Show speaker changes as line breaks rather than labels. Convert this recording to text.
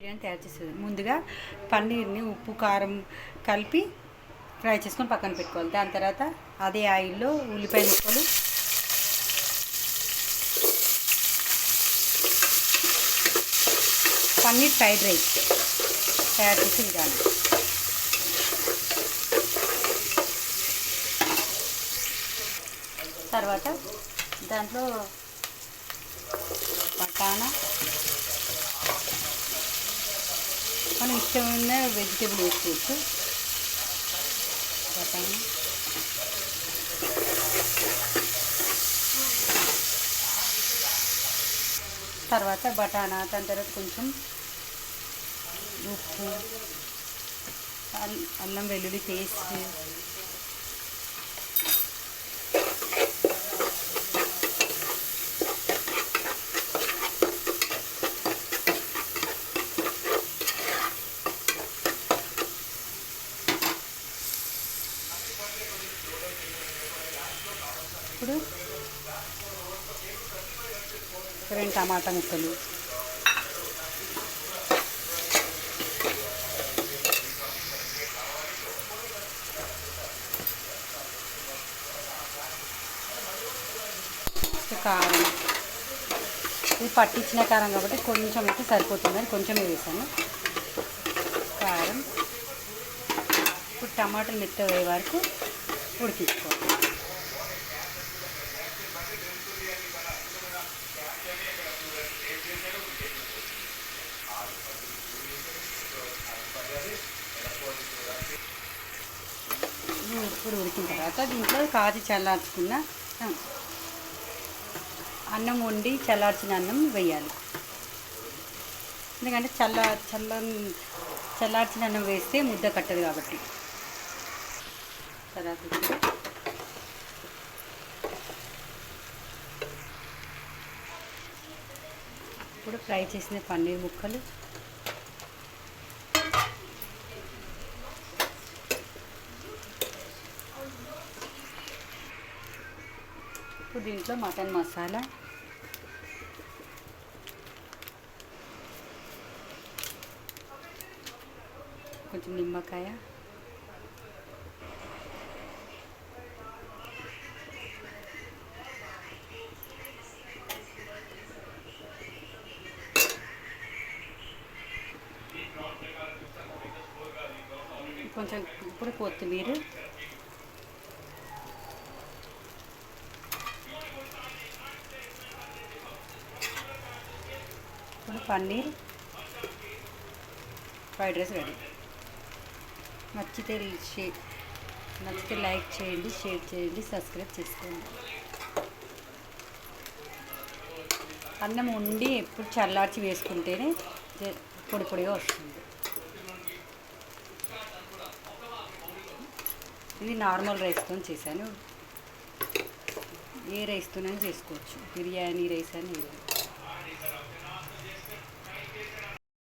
బిర్యానీ తయారు చేసేది ముందుగా పన్నీర్ని ఉప్పు కారం కలిపి ఫ్రై చేసుకొని పక్కన పెట్టుకోవాలి. దాని తర్వాత అదే ఆయిల్లో ఉల్లిపాయ ముక్కలు, పన్నీర్ ఫ్రైడ్ రైస్ తయారు చేసే విధానం. తర్వాత దాంట్లో బఠానా, మనం ఇష్టమైన వెజిటేబుల్ వేసుకోవచ్చు. బఠానా, దాని తర్వాత కొంచెం ఉప్పు, అల్లం వెల్లుల్లి పేస్ట్, ఇప్పుడు 2 టమాటా ముక్కలు, కారం. ఇది పట్టించిన కారం కాబట్టి కొంచెం అయితే సరిపోతుందని కొంచెమే వేసాను కారం. ఇప్పుడు టమాటాలు మెత్తగా అయ్యే వరకు ఉడికించుకోవాలి. ఇప్పుడు ఉడికిన తర్వాత దీంట్లో కాచి చల్లార్చుకున్న అన్నం వండి చల్లార్చిన అన్నం వేయాలి. ఎందుకంటే చల్లార్చిన అన్నం వేస్తే ముద్ద కట్టదు కాబట్టి. తర్వాత ఇప్పుడు ఫ్రై చేసిన పన్నీర్ ముక్కలు, ఇప్పుడు దీంట్లో మటన్ మసాలా, కొంచెం నిమ్మకాయ, కొంచెం ఇప్పుడు కొత్తిమీర, ఇప్పుడు పన్నీర్ ఫ్రైడ్ రైస్ రెడీ. నచ్చితే లైక్ చేయండి, షేర్ చేయండి, సబ్స్క్రైబ్ చేసుకోండి. అన్నం వండి ఎప్పుడు చల్లార్చి వేసుకుంటేనే పొడి పొడిగా వస్తుంది. ఇది నార్మల్ రైస్తో చేశాను. ఏ రైస్తోనైనా చేసుకోవచ్చు, బిర్యానీ రైస్ అని.